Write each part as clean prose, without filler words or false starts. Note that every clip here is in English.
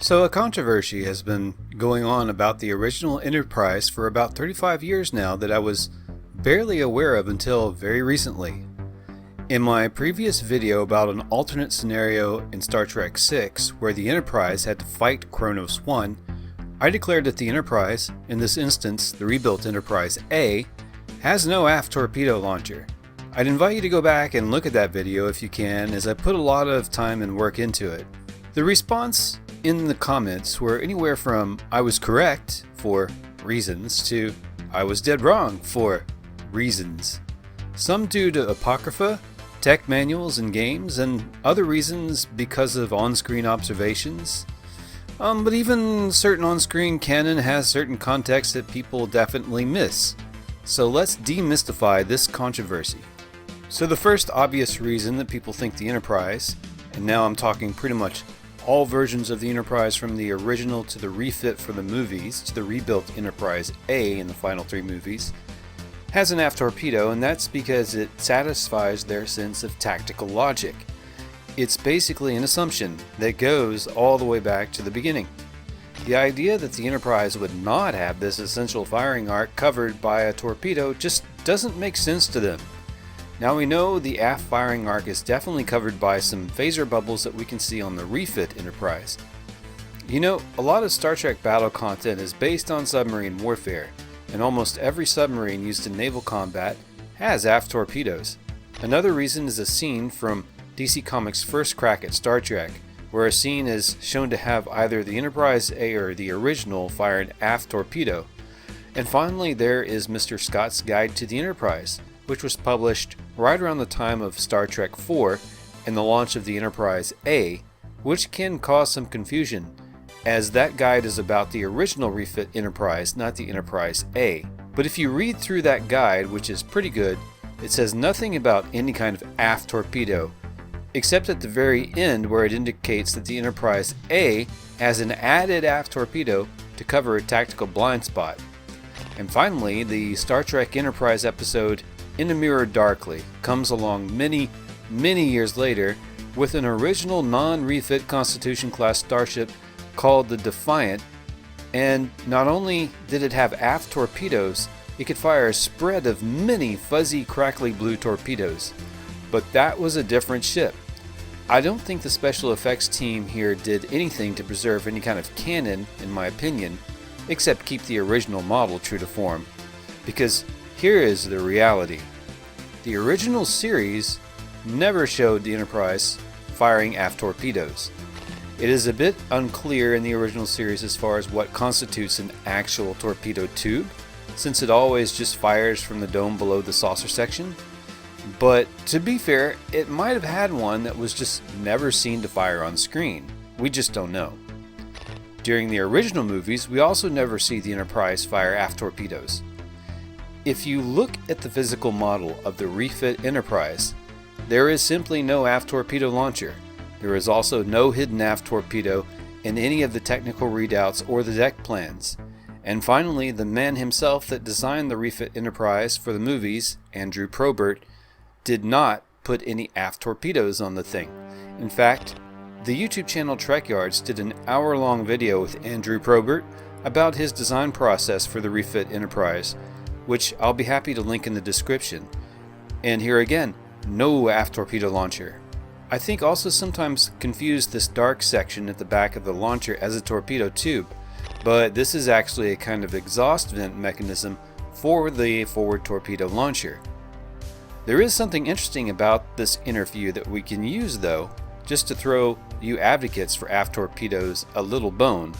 So a controversy has been going on about the original Enterprise for about 35 years now that I was barely aware of until very recently. In my previous video about an alternate scenario in Star Trek VI where the Enterprise had to fight Kronos 1, I declared that the Enterprise, in this instance the rebuilt Enterprise A, has no aft torpedo launcher. I'd invite you to go back and look at that video if you can, as I put a lot of time and work into it. The response in the comments were anywhere from I was correct for reasons to I was dead wrong for reasons. Some due to apocrypha, tech manuals and games, and other reasons because of on-screen observations. But even certain on-screen canon has certain context that people definitely miss. So let's demystify this controversy. So the first obvious reason that people think the Enterprise, and now I'm talking pretty much all versions of the Enterprise from the original to the refit for the movies to the rebuilt Enterprise A in the final 3 movies, has an aft torpedo, and that's because it satisfies their sense of tactical logic. It's basically an assumption that goes all the way back to the beginning. The idea that the Enterprise would not have this essential firing arc covered by a torpedo just doesn't make sense to them. Now we know the aft firing arc is definitely covered by some phaser bubbles that we can see on the refit Enterprise. You know, a lot of Star Trek battle content is based on submarine warfare, and almost every submarine used in naval combat has aft torpedoes. Another reason is a scene from DC Comics' first crack at Star Trek, where a scene is shown to have either the Enterprise A or the original fire an aft torpedo. And finally, there is Mr. Scott's Guide to the Enterprise, which was published right around the time of Star Trek IV and the launch of the Enterprise A, which can cause some confusion, as that guide is about the original refit Enterprise, not the Enterprise A. But if you read through that guide, which is pretty good, it says nothing about any kind of aft torpedo, except at the very end where it indicates that the Enterprise A has an added aft torpedo to cover a tactical blind spot. And finally, the Star Trek Enterprise episode In a Mirror Darkly comes along many years later with an original non-refit Constitution-class starship called the Defiant, and not only did it have aft torpedoes, it could fire a spread of many fuzzy, crackly blue torpedoes. But that was a different ship. I don't think the special effects team here did anything to preserve any kind of canon, in my opinion, except keep the original model true to form. Because here is the reality. The original series never showed the Enterprise firing aft torpedoes. It is a bit unclear in the original series as far as what constitutes an actual torpedo tube, since it always just fires from the dome below the saucer section. But to be fair, it might have had one that was just never seen to fire on screen. We just don't know. During the original movies, we also never see the Enterprise fire aft torpedoes. If you look at the physical model of the refit Enterprise, there is simply no aft torpedo launcher. There is also no hidden aft torpedo in any of the technical readouts or the deck plans. And finally, the man himself that designed the refit Enterprise for the movies, Andrew Probert, did not put any aft torpedoes on the thing. In fact, the YouTube channel Trek Yards did an hour-long video with Andrew Probert about his design process for the refit Enterprise, which I'll be happy to link in the description. And here again, no aft torpedo launcher. I think also sometimes confuse this dark section at the back of the launcher as a torpedo tube, but this is actually a kind of exhaust vent mechanism for the forward torpedo launcher. There is something interesting about this interview that we can use though, just to throw you advocates for aft torpedoes a little bone.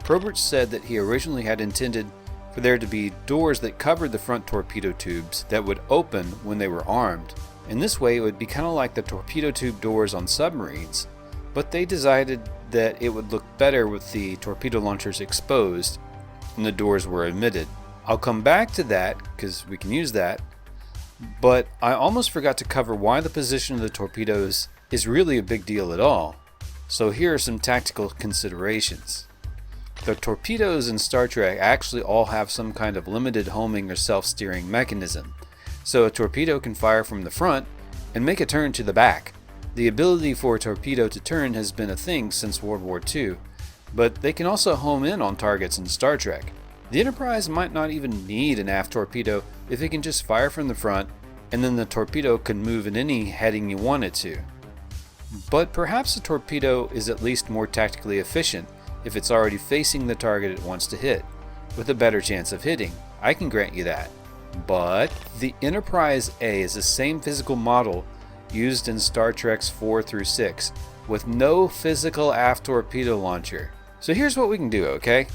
Probert said that he originally had intended for there to be doors that covered the front torpedo tubes that would open when they were armed. In this way it would be kind of like the torpedo tube doors on submarines, but they decided that it would look better with the torpedo launchers exposed and the doors were omitted. I'll come back to that because we can use that. But I almost forgot to cover why the position of the torpedoes is really a big deal at all. So here are some tactical considerations. The torpedoes in Star Trek actually all have some kind of limited homing or self-steering mechanism. So a torpedo can fire from the front and make a turn to the back. The ability for a torpedo to turn has been a thing since World War II, but they can also home in on targets in Star Trek. The Enterprise might not even need an aft torpedo if it can just fire from the front, and then the torpedo can move in any heading you want it to. But perhaps the torpedo is at least more tactically efficient if it's already facing the target it wants to hit, with a better chance of hitting. I can grant you that. But the Enterprise A is the same physical model used in Star Trek's 4 through 6, with no physical aft torpedo launcher. So here's what we can do, okay?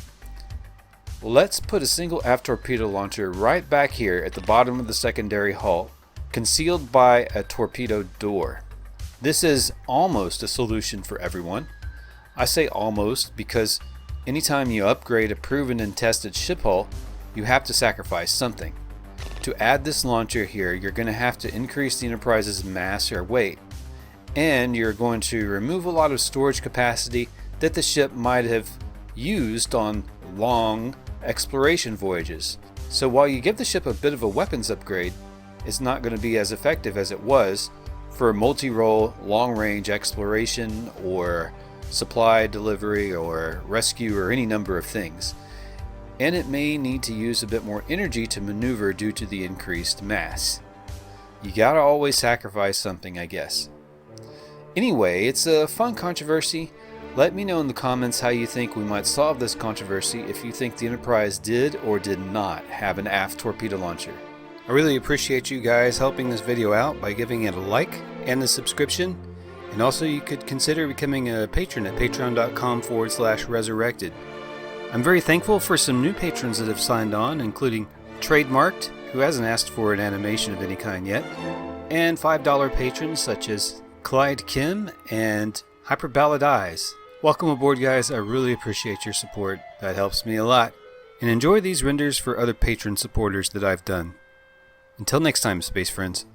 Let's put a single aft torpedo launcher right back here at the bottom of the secondary hull, concealed by a torpedo door. This is almost a solution for everyone. I say almost because anytime you upgrade a proven and tested ship hull, you have to sacrifice something. To add this launcher here, you're going to have to increase the Enterprise's mass or weight, and you're going to remove a lot of storage capacity that the ship might have used on long exploration voyages. So while you give the ship a bit of a weapons upgrade, it's not going to be as effective as it was for multi-role long-range exploration or supply delivery or rescue or any number of things. And it may need to use a bit more energy to maneuver due to the increased mass. You gotta always sacrifice something, I guess. Anyway, it's a fun controversy. Let me know in the comments how you think we might solve this controversy if you think the Enterprise did or did not have an aft torpedo launcher. I really appreciate you guys helping this video out by giving it a like and a subscription. And also you could consider becoming a patron at patreon.com/resurrected. I'm very thankful for some new patrons that have signed on, including Trademarked, who hasn't asked for an animation of any kind yet, and $5 patrons such as Clyde Kim and Hyperballad Eyes. Welcome aboard, guys. I really appreciate your support. That helps me a lot. And enjoy these renders for other patron supporters that I've done. Until next time, space friends.